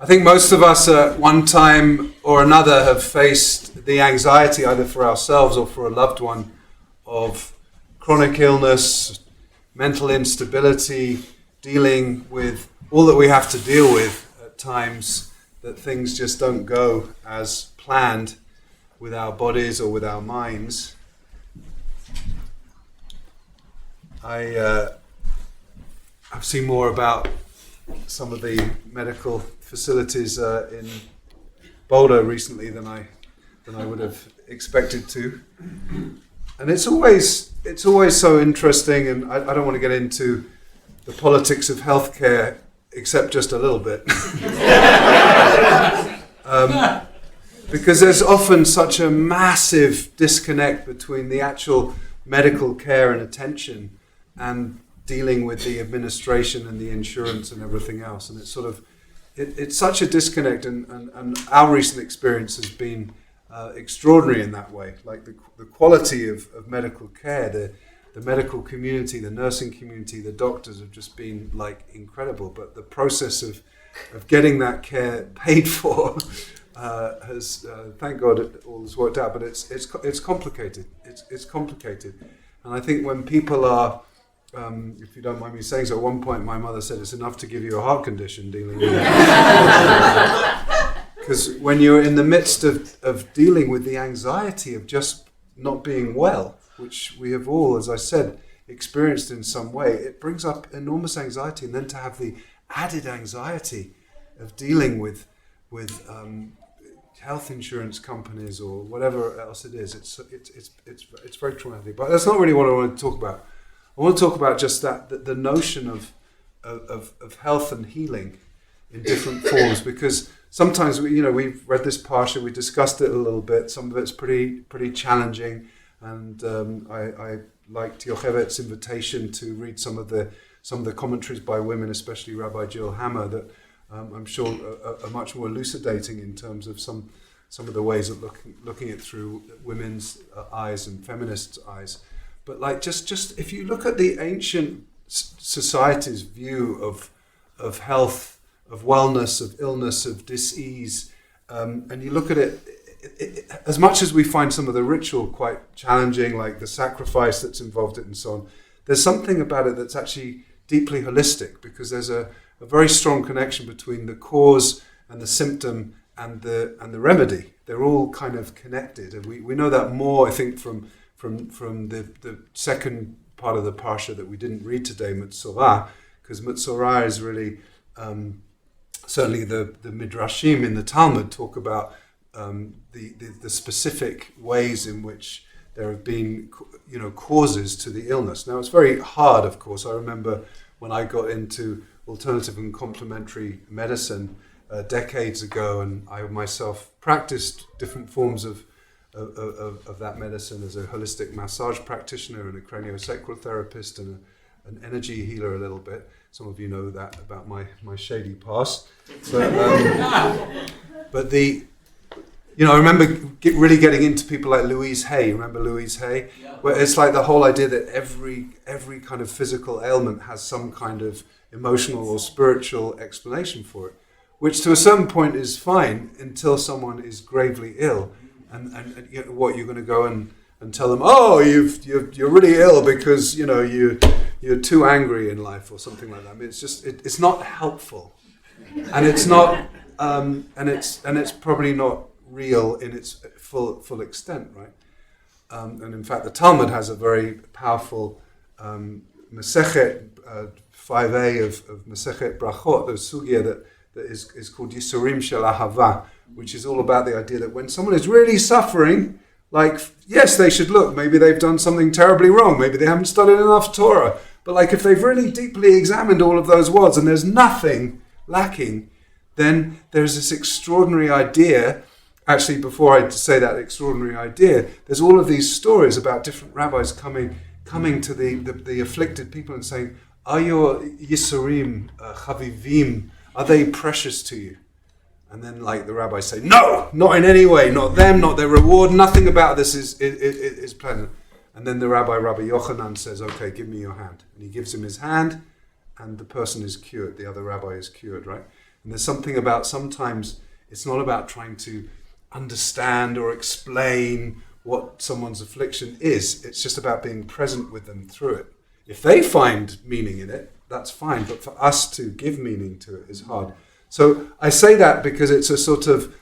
I think most of us at one time or another have faced the anxiety either for ourselves or for a loved one of chronic illness, mental instability, dealing with all that we have to deal with at times, that things just don't go as planned with our bodies or with our minds. I've seen more about some of the medical facilities in Boulder recently than I would have expected to, and it's always so interesting. And I don't want to get into the politics of healthcare, except just a little bit, because there's often such a massive disconnect between the actual medical care and attention and dealing with the administration and the insurance and everything else. And it's sort of, it's such a disconnect, and our recent experience has been extraordinary in that way. Like the quality of medical care, the medical community, the nursing community, the doctors have just been like incredible. But the process of getting that care paid for has, thank God, it all has worked out. But it's complicated. It's complicated, and I think when people are, if you don't mind me saying so, at one point my mother said it's enough to give you a heart condition dealing with it. Because when you're in the midst of dealing with the anxiety of just not being well, which we have all, as I said, experienced in some way, it brings up enormous anxiety. And then to have the added anxiety of dealing with health insurance companies or whatever else it is, it's very traumatic. But that's not really what I want to talk about. I want to talk about just that the notion of health and healing in different forms, because sometimes we've read this parsha, we discussed it a little bit. Some of it's pretty challenging, and I liked Yochevet's invitation to read some of the commentaries by women, especially Rabbi Jill Hammer, that I'm sure are much more elucidating in terms of some of the ways of looking it through women's eyes and feminists' eyes. But like just if you look at the ancient society's view of health, of wellness, of illness, of dis-ease, and you look at it, as much as we find some of the ritual quite challenging, like the sacrifice that's involved in it and so on, there's something about it that's actually deeply holistic, because there's a very strong connection between the cause and the symptom and the remedy. They're all kind of connected, and we know that more, I think, from the second part of the parsha that we didn't read today, Metzorah, because Metzorah is really certainly the midrashim in the Talmud talk about the specific ways in which there have been causes to the illness. Now it's very hard, of course. I remember when I got into alternative and complementary medicine decades ago, and I myself practiced different forms of that medicine as a holistic massage practitioner and a craniosacral therapist and an energy healer a little bit. Some of you know that about my shady past. But I remember really getting into people like Louise Hay. Remember Louise Hay? Yeah. Where it's like the whole idea that every kind of physical ailment has some kind of emotional or spiritual explanation for it, which to a certain point is fine until someone is gravely ill. And what you're going to go and tell them, oh, you're really ill because you're too angry in life or something like that. I mean, it's just it's not helpful, and it's not and it's probably not real in its full extent, right? And in fact, the Talmud has a very powerful Masechet 5a of Masechet Brachot, the sugya that is called Yisurim Shel Ahava, which is all about the idea that when someone is really suffering, like, yes, they should look, maybe they've done something terribly wrong, maybe they haven't studied enough Torah, but like if they've really deeply examined all of those words and there's nothing lacking, then there's this extraordinary idea. Actually, before I say that extraordinary idea, there's all of these stories about different rabbis coming to the afflicted people and saying, are your Yisurim Chavivim, are they precious to you? And then like the rabbis say, no, not in any way, not them, not their reward, nothing about this is pleasant. And then the Rabbi Yochanan says, okay, give me your hand. And he gives him his hand, and the person is cured, the other rabbi is cured, right? And there's something about sometimes it's not about trying to understand or explain what someone's affliction is. It's just about being present with them through it. If they find meaning in it, that's fine. But for us to give meaning to it is hard. So I say that because it's a sort of,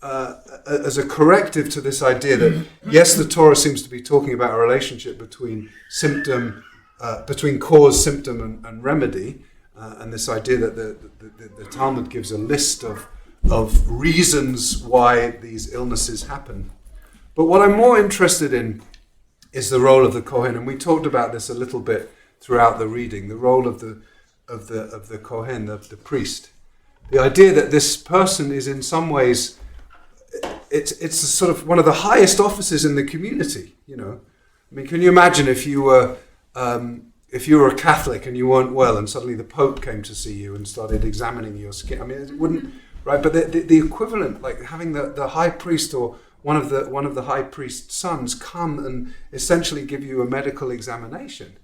as a corrective to this idea that, yes, the Torah seems to be talking about a relationship between between cause, symptom, and remedy, and this idea that the Talmud gives a list of reasons why these illnesses happen. But what I'm more interested in is the role of the Kohen, and we talked about this a little bit throughout the reading. The role of the Kohen, the priest. The idea that this person is in some ways, it's sort of one of the highest offices in the community. I mean, can you imagine if you were a Catholic and you weren't well, and suddenly the Pope came to see you and started examining your skin? I mean, it wouldn't, right? But the equivalent, like having the high priest or one of the high priest's sons come and essentially give you a medical examination.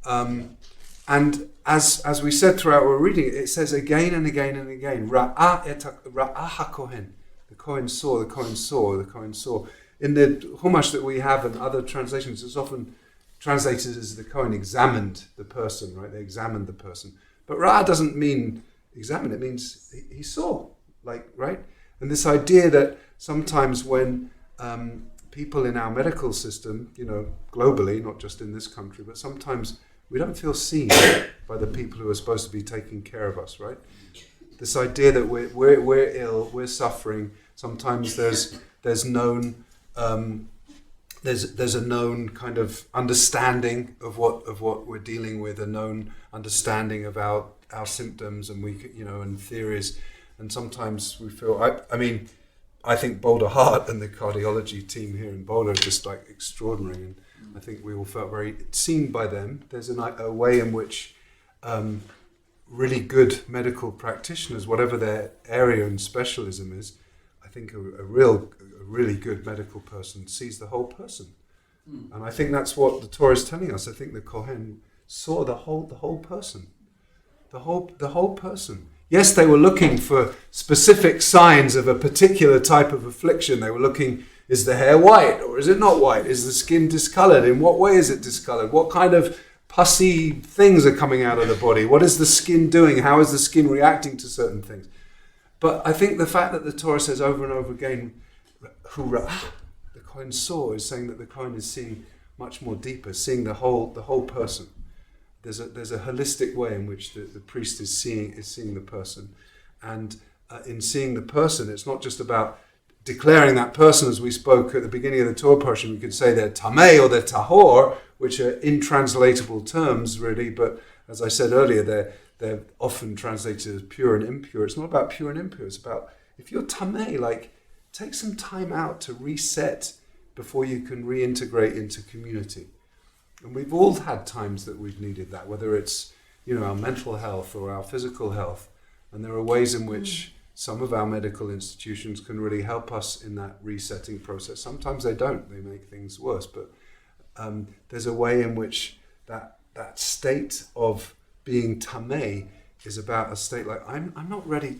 And as we said throughout our reading, it says again and again and again, Ra'ah HaKohen. The Kohen saw, the Kohen saw, the Kohen saw. In the Chumash that we have and other translations, it's often translated as the Kohen examined the person, right? They examined the person. But Ra'ah doesn't mean examine, it means he saw, right? And this idea that sometimes when people in our medical system, globally, not just in this country, but sometimes we don't feel seen by the people who are supposed to be taking care of us, right? This idea that we're ill, we're suffering. Sometimes there's known there's a known kind of understanding of what we're dealing with, a known understanding of our symptoms and and theories. And sometimes we feel, I think Boulder Heart and the cardiology team here in Boulder are just like extraordinary, and I think we all felt very seen by them. There's a way in which really good medical practitioners, whatever their area and specialism is, I think a really good medical person sees the whole person. And I think that's what the Torah is telling us. I think the Kohen saw the whole person. The whole person. Yes, they were looking for specific signs of a particular type of affliction. They were looking, is the hair white or is it not white? Is the skin discolored? In what way is it discolored? What kind of pussy things are coming out of the body? What is the skin doing? How is the skin reacting to certain things? But I think the fact that the Torah says over and over again, Hurrah, the Kohen saw, is saying that the Kohen is seeing much more deeper, seeing the whole person. There's a holistic way in which the priest is seeing the person, and in seeing the person, it's not just about declaring that person, as we spoke at the beginning of the Torah portion. We could say they're tamei or they're tahor, which are intranslatable terms, really. But as I said earlier, they're often translated as pure and impure. It's not about pure and impure. It's about, if you're tamei, take some time out to reset before you can reintegrate into community. And we've all had times that we've needed that, whether it's our mental health or our physical health. And there are ways in which some of our medical institutions can really help us in that resetting process. Sometimes they don't; they make things worse. But there's a way in which that state of being tamei is about a state like I'm not ready.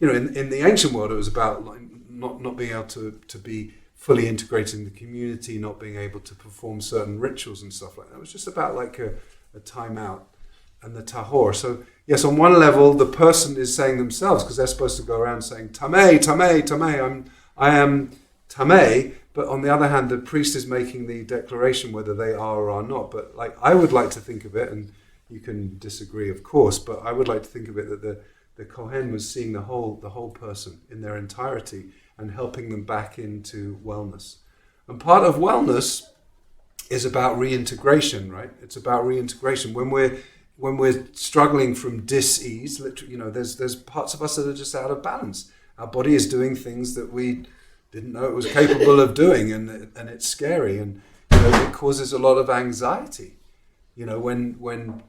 In the ancient world, it was about not being able to be fully integrated in the community, not being able to perform certain rituals and stuff like that. It was just about a time out. And the tahor. So yes, on one level, the person is saying themselves, because they're supposed to go around saying, tamei, tamei, tamei, I am tamei. But on the other hand, the priest is making the declaration whether they are or are not. But I would like to think of it, and you can disagree, of course, but I would like to think of it that the Kohen was seeing the whole person in their entirety and helping them back into wellness. And part of wellness is about reintegration, right? It's about reintegration. When we're struggling from dis-ease, there's parts of us that are just out of balance. Our body is doing things that we didn't know it was capable of doing, and it's scary, and it causes a lot of anxiety. When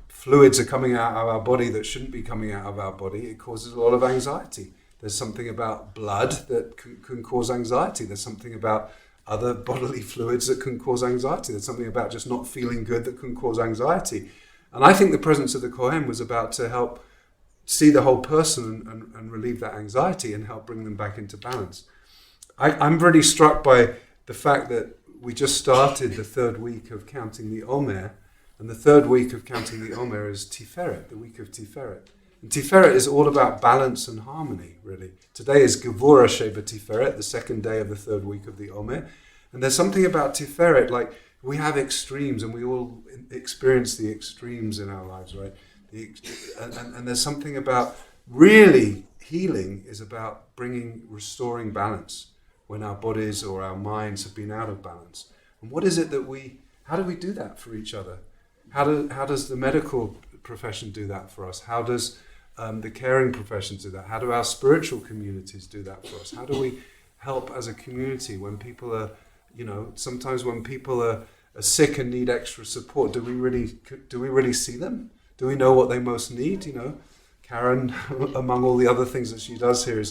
fluids are coming out of our body that shouldn't be coming out of our body, it causes a lot of anxiety. There's something about blood that can cause anxiety. There's something about other bodily fluids that can cause anxiety. There's something about just not feeling good that can cause anxiety. And I think the presence of the Kohen was about to help see the whole person and relieve that anxiety and help bring them back into balance. I'm really struck by the fact that we just started the third week of counting the Omer, and the third week of counting the Omer is Tiferet, the week of Tiferet. And Tiferet is all about balance and harmony, really. Today is Gevura Sheba Tiferet, the second day of the third week of the Omer. And there's something about Tiferet, like we have extremes, and we all experience the extremes in our lives, right? And there's something about really healing is about restoring balance when our bodies or our minds have been out of balance. And what is it that how do we do that for each other? How does the medical profession do that for us? How does the caring professions do that? How do our spiritual communities do that for us? How do we help as a community when people are, sometimes when people are sick and need extra support, do we really see them? Do we know what they most need? Karen, among all the other things that she does here,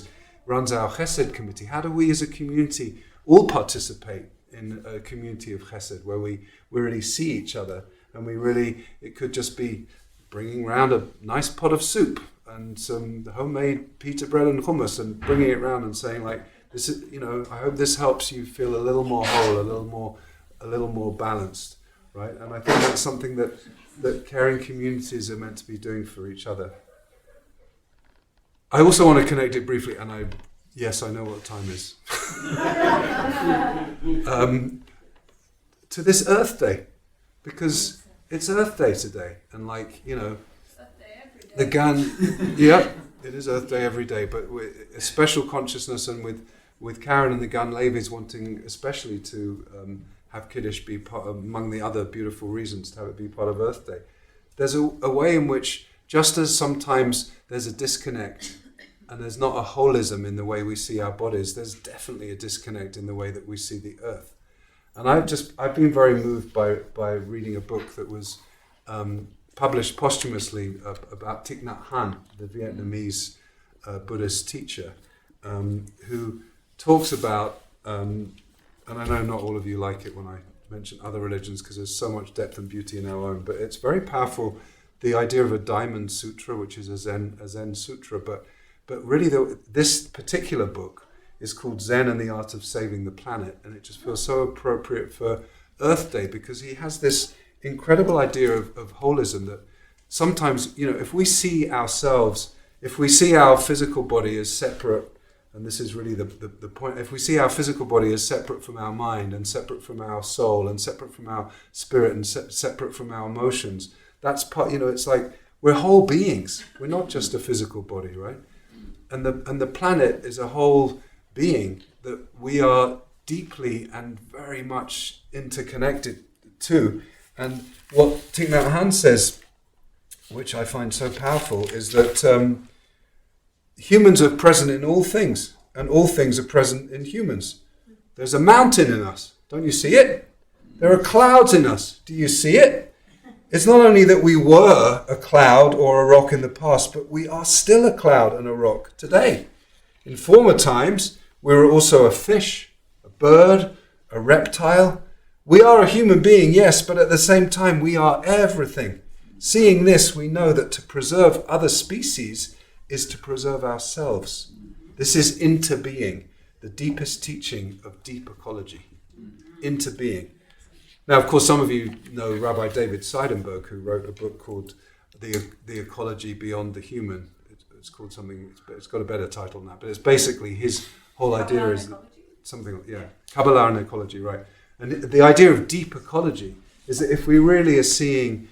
runs our Chesed committee. How do we as a community all participate in a community of Chesed where we really see each other, and it could just be bringing around a nice pot of soup and some homemade pita bread and hummus and bringing it around and saying, like, this is, I hope this helps you feel a little more whole, a little more balanced, right? And I think that's something that caring communities are meant to be doing for each other. I also want to connect it briefly, and I know what the time is, to this Earth Day, because it's Earth Day today, and the Gan, yeah, it is Earth Day every day, but with a special consciousness, and with Karen and the Gan Levis wanting especially to have Kiddush be part, among the other beautiful reasons to have it be part of Earth Day. There's a way in which, just as sometimes there's a disconnect and there's not a holism in the way we see our bodies, there's definitely a disconnect in the way that we see the earth. And I've been very moved by reading a book that was published posthumously about Thich Nhat Hanh, the Vietnamese Buddhist teacher, who talks about, and I know not all of you like it when I mention other religions because there's so much depth and beauty in our own, but it's very powerful, the idea of a diamond sutra, which is a Zen sutra, but really this particular book is called Zen and the Art of Saving the Planet, and it just feels so appropriate for Earth Day because he has this incredible idea of holism that sometimes, if we see our physical body as separate, and this is really the point, if we see our physical body as separate from our mind and separate from our soul and separate from our spirit and separate from our emotions, that's part, it's like we're whole beings. We're not just a physical body, right? And the planet is a whole being that we are deeply and very much interconnected to. And what Thich Nhat Hanh says, which I find so powerful, is that humans are present in all things, and all things are present in humans. There's a mountain in us. Don't you see it? There are clouds in us. Do you see it? It's not only that we were a cloud or a rock in the past, but we are still a cloud and a rock today. In former times, we were also a fish, a bird, a reptile. We are a human being, yes, but at the same time, we are everything. Seeing this, we know that to preserve other species is to preserve ourselves. This is interbeing, the deepest teaching of deep ecology. Interbeing. Now, of course, some of you know Rabbi David Seidenberg, who wrote a book called The Ecology Beyond the Human. It's called something, it's got a better title than that, but it's basically his whole idea is something, Kabbalah and ecology, right? And the idea of deep ecology is that if we really are seeing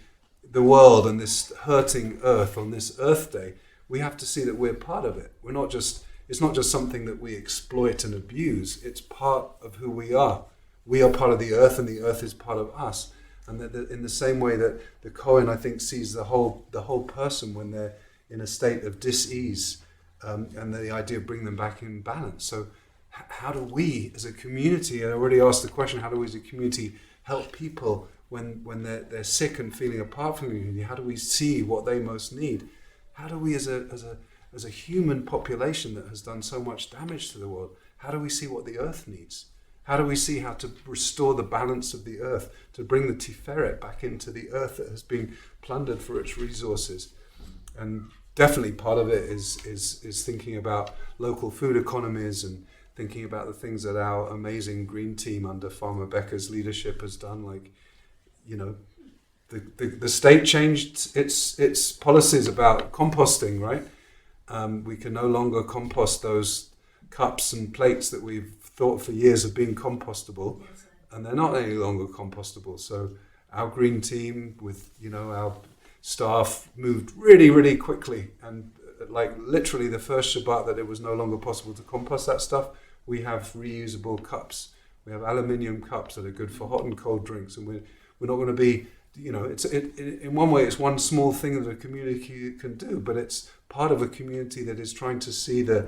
the world and this hurting earth on this Earth Day, we have to see that we're part of it. It's not just something that we exploit and abuse, it's part of who we are. We are part of the earth and the earth is part of us. And that in the same way that the Kohen, I think, sees the whole person when they're in a state of dis-ease, and the idea of bringing them back in balance. So how do we as a community, I already asked the question, how do we as a community help people when they're sick and feeling apart from the community? How do we see what they most need? How do we as a human population that has done so much damage to the world, how do we see what the earth needs? How do we see how to restore the balance of the earth, to bring the Tiferet back into the earth that has been plundered for its resources? And definitely part of it is thinking about local food economies and thinking about the things that our amazing green team under Farmer Becker's leadership has done. Like, you know, the state changed its policies about composting, right? We can no longer compost those cups and plates that we've thought for years of being compostable, and they're not any longer compostable. So our green team with, you know, our staff moved really, really quickly, and like literally the first Shabbat that it was no longer possible to compost that stuff, we have reusable cups. We have aluminium cups that are good for hot and cold drinks, and we're not going to be, you know, in one way it's one small thing that a community can do, but it's part of a community that is trying to see the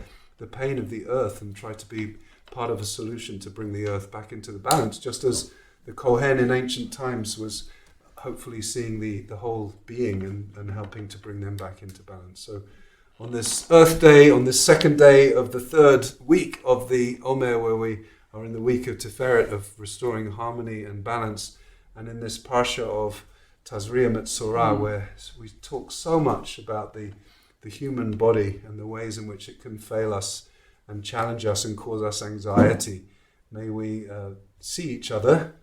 pain of the earth and try to be part of a solution to bring the earth back into the balance, just as the Kohen in ancient times was hopefully seeing the whole being and helping to bring them back into balance. So on this Earth Day, on this second day of the third week of the Omer, where we are in the week of Tiferet, of restoring harmony and balance, and in this parsha of Tazria Metzorah, where we talk so much about the human body and the ways in which it can fail us and challenge us and cause us anxiety. May we see each other,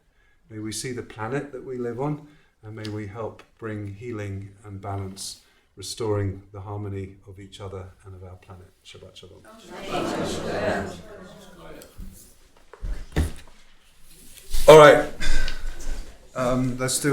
may we see the planet that we live on, and may we help bring healing and balance, restoring the harmony of each other and of our planet. Shabbat Shalom. All right, let's do